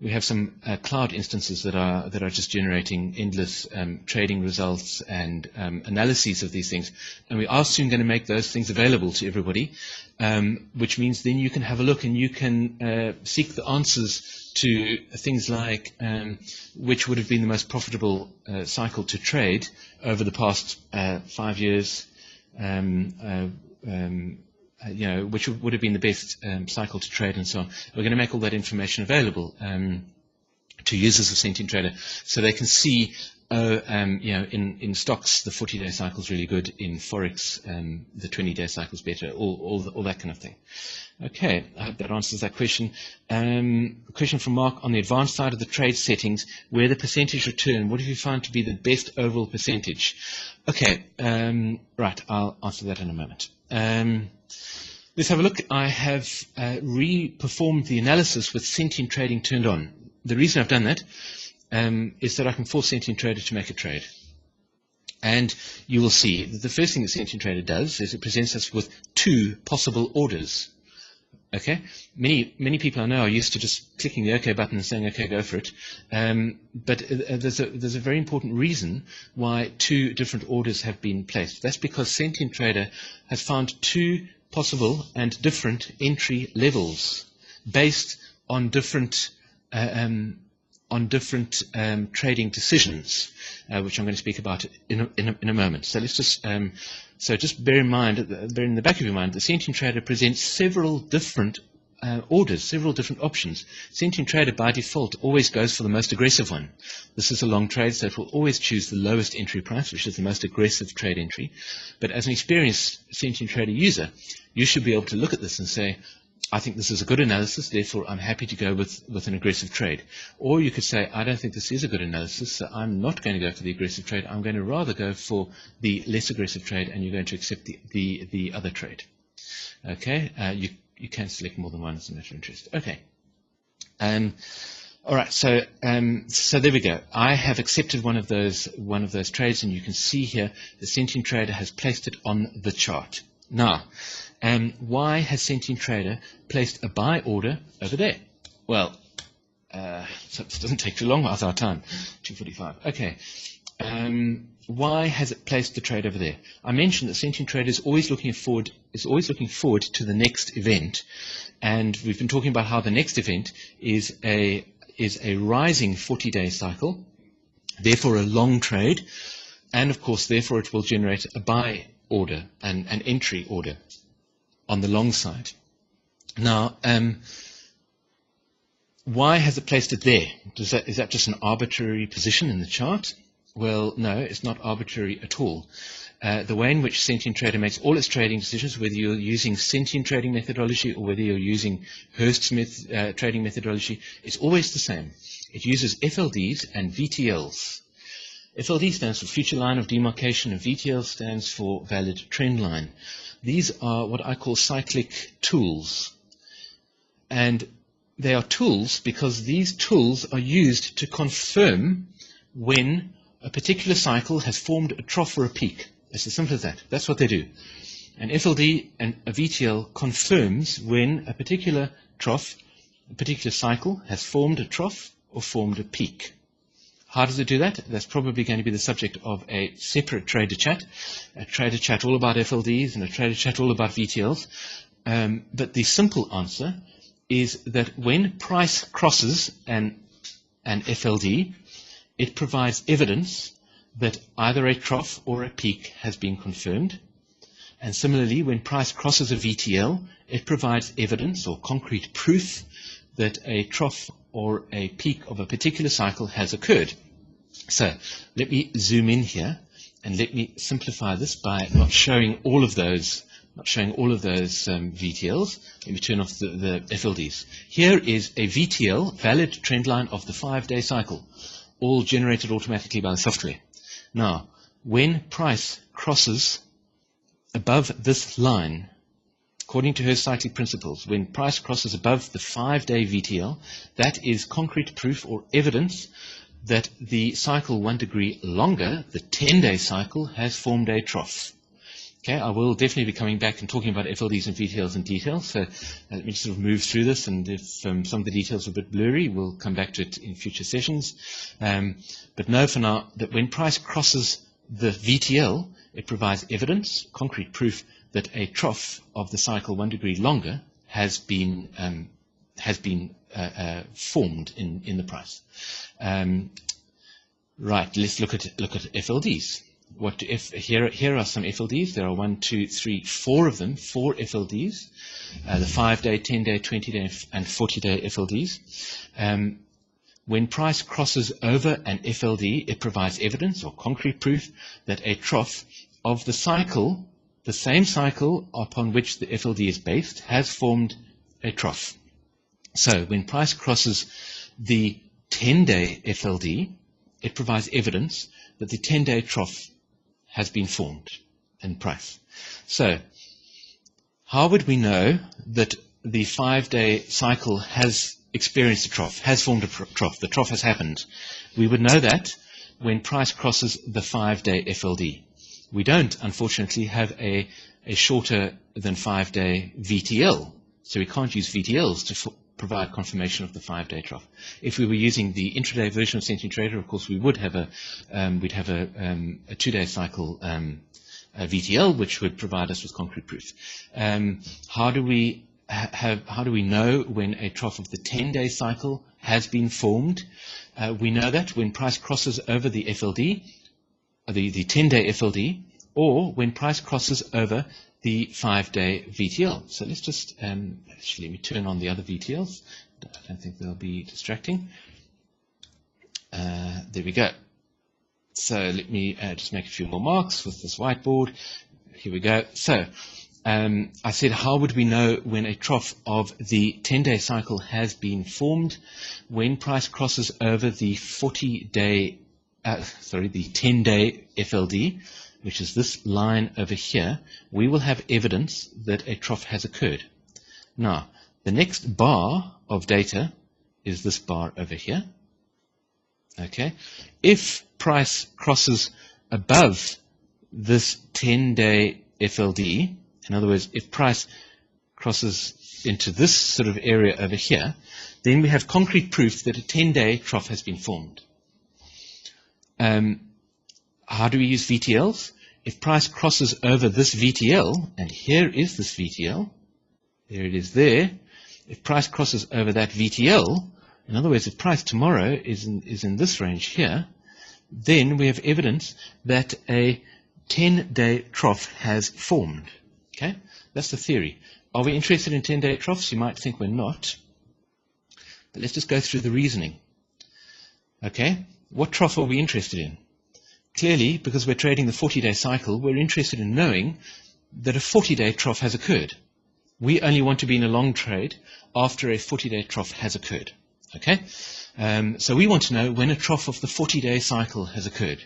we have some cloud instances that are just generating endless trading results and analyses of these things, and we are soon going to make those things available to everybody, which means then you can have a look and you can seek the answers to things like which would have been the most profitable cycle to trade over the past 5 years, which would have been the best cycle to trade and so on. We're going to make all that information available to users of Sentient Trader, so they can see, in stocks the 40-day cycle is really good, in forex the 20-day cycle is better, all that kind of thing. Okay, I hope that answers that question. A question from Mark: on the advanced side of the trade settings, where the percentage return, what have you found to be the best overall percentage? Okay, right, I'll answer that in a moment. Let's have a look. I have re-performed the analysis with Sentient Trading turned on. The reason I've done that is that I can force Sentient Trader to make a trade. And you will see that the first thing that Sentient Trader does is it presents us with 2 possible orders. Okay? Many people I know are used to just clicking the OK button and saying, OK, go for it. But there's a very important reason why 2 different orders have been placed. That's because Sentient Trader has found 2 possible and different entry levels based on different trading decisions, which I'm going to speak about in a moment. So let's just just bear in the back of your mind, the Sentient Trader presents several different orders, several different options. Sentient Trader by default always goes for the most aggressive one. This is a long trade, so it will always choose the lowest entry price, which is the most aggressive trade entry. But as an experienced Sentient Trader user, you should be able to look at this and say, I think this is a good analysis, therefore I'm happy to go with an aggressive trade. Or you could say, I don't think this is a good analysis, so I'm not going to go for the aggressive trade, I'm going to rather go for the less aggressive trade, and you're going to accept the other trade. Okay, you can select more than one as a matter of interest. Okay. All right, so there we go. I have accepted one of those trades, and you can see here the Sentient Trader has placed it on the chart. Now, why has Sentient Trader placed a buy order over there? Well, so this doesn't take too long with our time, 2:45. Okay. Why has it placed the trade over there? I mentioned that Sentient Trader is always looking forward to the next event, and we've been talking about how the next event is a rising 40-day cycle, therefore a long trade, and of course therefore it will generate a buy order, an entry order on the long side. Now, why has it placed it there? Is that just an arbitrary position in the chart? Well, no, it's not arbitrary at all. The way in which Sentient Trader makes all its trading decisions, whether you're using Sentient trading methodology or whether you're using Hurst's trading methodology, it's always the same. It uses FLDs and VTLs. FLD stands for future line of demarcation, and VTL stands for valid trend line. These are what I call cyclic tools. And they are tools because these tools are used to confirm when a particular cycle has formed a trough or a peak. It's as simple as that. That's what they do. An FLD and a VTL confirms when a particular trough, a particular cycle has formed a trough or formed a peak. How does it do that? That's probably going to be the subject of a separate trader chat all about FLDs and a trader chat all about VTLs. But the simple answer is that when price crosses an FLD, it provides evidence that either a trough or a peak has been confirmed. And similarly, when price crosses a VTL, it provides evidence or concrete proof that a trough or a peak of a particular cycle has occurred. So let me zoom in here and let me simplify this by not showing all of those VTLs. Let me turn off the FLDs. Here is a VTL, valid trend line of the 5-day cycle, all generated automatically by the software. Now, when price crosses above this line, according to Hurst cyclic principles, when price crosses above the 5-day VTL, that is concrete proof or evidence that the cycle 1 degree longer, the 10-day cycle, has formed a trough. Okay, I will definitely be coming back and talking about FLDs and VTLs in detail, so let me just sort of move through this, and if some of the details are a bit blurry, we'll come back to it in future sessions. But know for now that when price crosses the VTL, it provides evidence, concrete proof, that a trough of the cycle 1 degree longer has been formed in the price. Right, let's look at FLDs. Here are some FLDs. There are 1, 2, 3, 4 of them, 4 FLDs, the 5-day, 10-day, 20-day, and 40-day FLDs. When price crosses over an FLD, it provides evidence or concrete proof that a trough of the cycle, the same cycle upon which the FLD is based, has formed a trough. So when price crosses the 10-day FLD, it provides evidence that the 10-day trough has been formed in price. So how would we know that the 5-day cycle has experienced a trough, has formed a trough, the trough has happened? We would know that when price crosses the 5-day FLD. We don't, unfortunately, have a shorter than 5-day VTL, so we can't use VTLs to provide confirmation of the 5-day trough. If we were using the intraday version of Sentient Trader, of course, we would have a 2-day cycle VTL, which would provide us with concrete proof. How do we know when a trough of the 10-day cycle has been formed? We know that when price crosses over the FLD, the 10-day FLD, or when price crosses over the 5-day VTL. So let's just, actually let me turn on the other VTLs. I don't think they'll be distracting. There we go. So let me just make a few more marks with this whiteboard. Here we go. So I said, how would we know when a trough of the 10-day cycle has been formed? When price crosses over the 10-day FLD, which is this line over here, we will have evidence that a trough has occurred. Now, the next bar of data is this bar over here. Okay, if price crosses above this 10-day FLD, in other words, if price crosses into this sort of area over here, then we have concrete proof that a 10-day trough has been formed. How do we use VTLs? If price crosses over this VTL, and here is this VTL, there it is there. If price crosses over that VTL, in other words, if price tomorrow is in this range here, then we have evidence that a 10-day trough has formed. Okay, that's the theory. Are we interested in 10-day troughs? You might think we're not. But let's just go through the reasoning. Okay, what trough are we interested in? Clearly, because we're trading the 40-day cycle, we're interested in knowing that a 40-day trough has occurred. We only want to be in a long trade after a 40-day trough has occurred. Okay, so we want to know when a trough of the 40-day cycle has occurred.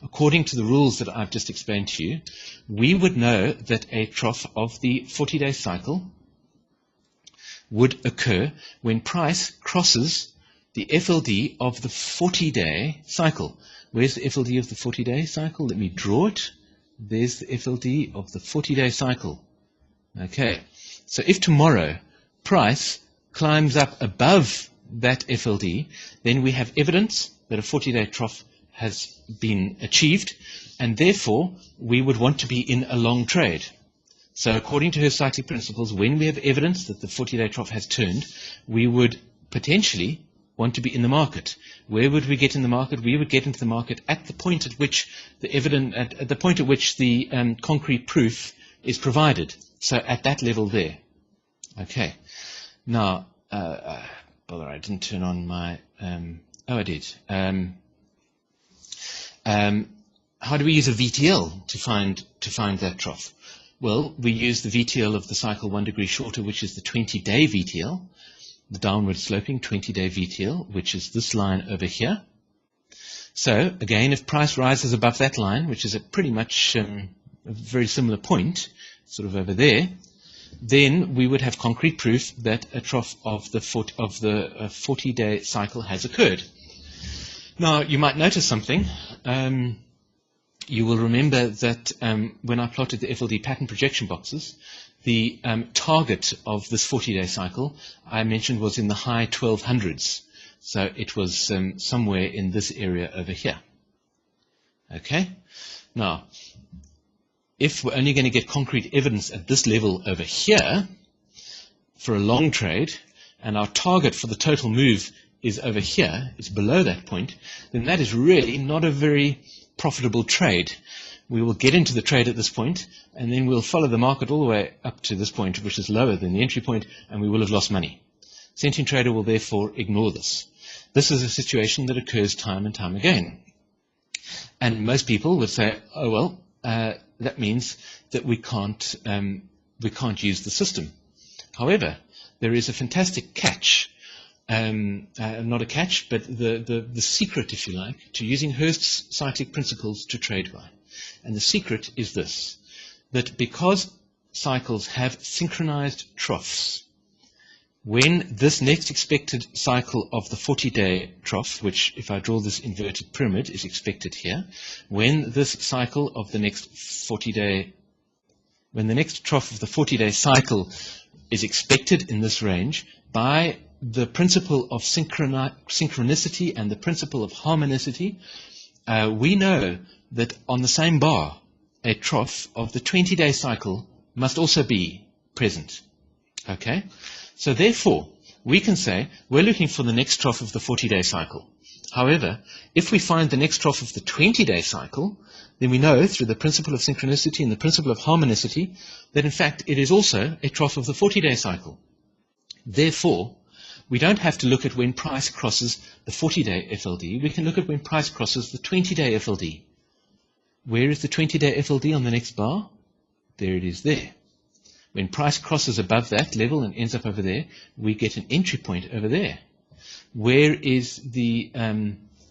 According to the rules that I've just explained to you, we would know that a trough of the 40-day cycle would occur when price crosses the FLD of the 40-day cycle. Where's the FLD of the 40-day cycle? Let me draw it. There's the FLD of the 40-day cycle. Okay, so if tomorrow price climbs up above that FLD, then we have evidence that a 40-day trough has been achieved, and therefore we would want to be in a long trade. So according to Hurst cyclic principles, when we have evidence that the 40-day trough has turned, we would potentially want to be in the market. Where would we get in the market? We would get into the market at the point at which the concrete proof is provided. So at that level there. Okay. Now, bother, I didn't turn on my. I did. How do we use a VTL to find that trough? Well, we use the VTL of the cycle 1 degree shorter, which is the 20-day VTL. The downward sloping 20-day VTL, which is this line over here. So, again, if price rises above that line, which is at pretty much a very similar point, sort of over there, then we would have concrete proof that a trough of the 40-day cycle has occurred. Now, you might notice something. you will remember that when I plotted the FLD pattern projection boxes, the target of this 40-day cycle I mentioned was in the high 1200s. So it was somewhere in this area over here. Okay? Now, if we're only going to get concrete evidence at this level over here for a long trade, and our target for the total move is over here, it's below that point, then that is really not a very profitable trade. We will get into the trade at this point, and then we'll follow the market all the way up to this point, which is lower than the entry point, and we will have lost money. Sentient trader will therefore ignore this. This is a situation that occurs time and time again. And most people would say, oh well, that means that we can't use the system. However, there is a fantastic catch, not a catch, but the secret, if you like, to using Hurst's cyclic principles to trade by. And the secret is this, that because cycles have synchronized troughs, when this next expected cycle of the 40-day trough, which if I draw this inverted pyramid is expected here, when this cycle of the next 40-day, when the next trough of the 40-day cycle is expected in this range, by the principle of synchronicity and the principle of harmonicity, we know that on the same bar, a trough of the 20-day cycle must also be present. Okay? So therefore, we can say we're looking for the next trough of the 40-day cycle. However, if we find the next trough of the 20-day cycle, then we know through the principle of synchronicity and the principle of harmonicity that in fact it is also a trough of the 40-day cycle. Therefore, we don't have to look at when price crosses the 40-day FLD. We can look at when price crosses the 20-day FLD. Where is the 20-day FLD on the next bar? There it is there. When price crosses above that level and ends up over there, we get an entry point over there. Where is the,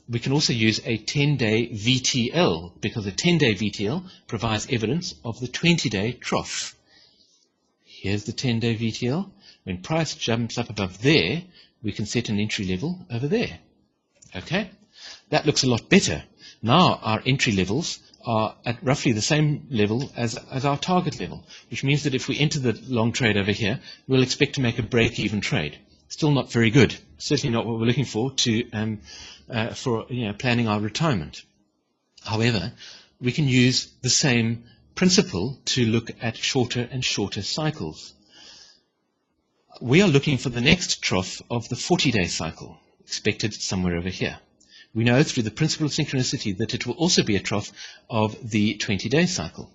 we can also use a 10-day VTL, because a 10-day VTL provides evidence of the 20-day trough. Here's the 10-day VTL. When price jumps up above there, we can set an entry level over there. Okay? That looks a lot better. Now our entry levels are at roughly the same level as our target level, which means that if we enter the long trade over here, we'll expect to make a break-even trade. Still not very good. Certainly not what we're looking for planning our retirement. However, we can use the same principle to look at shorter and shorter cycles. We are looking for the next trough of the 40-day cycle, expected somewhere over here. We know through the principle of synchronicity that it will also be a trough of the 20-day cycle.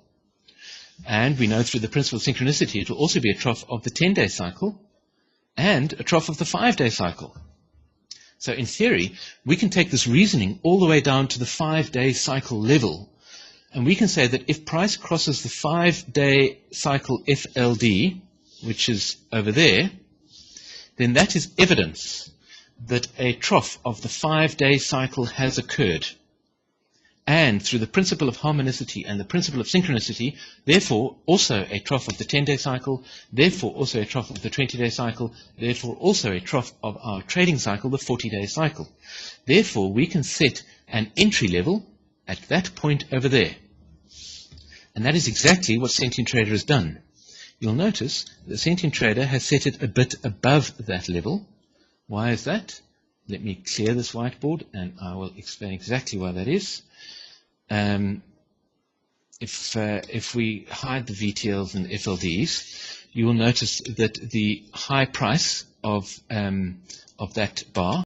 And we know through the principle of synchronicity it will also be a trough of the 10-day cycle and a trough of the 5-day cycle. So in theory, we can take this reasoning all the way down to the 5-day cycle level, and we can say that if price crosses the 5-day cycle FLD, which is over there, then that is evidence that a trough of the 5-day cycle has occurred. And through the principle of harmonicity and the principle of synchronicity, therefore also a trough of the 10-day cycle, therefore also a trough of the 20-day cycle, therefore also a trough of our trading cycle, the 40-day cycle. Therefore, we can set an entry level at that point over there. And that is exactly what Sentient Trader has done. You'll notice the Sentient Trader has set it a bit above that level. Why is that? Let me clear this whiteboard and I will explain exactly why that is. If we hide the VTLs and FLDs, you will notice that the high price of that bar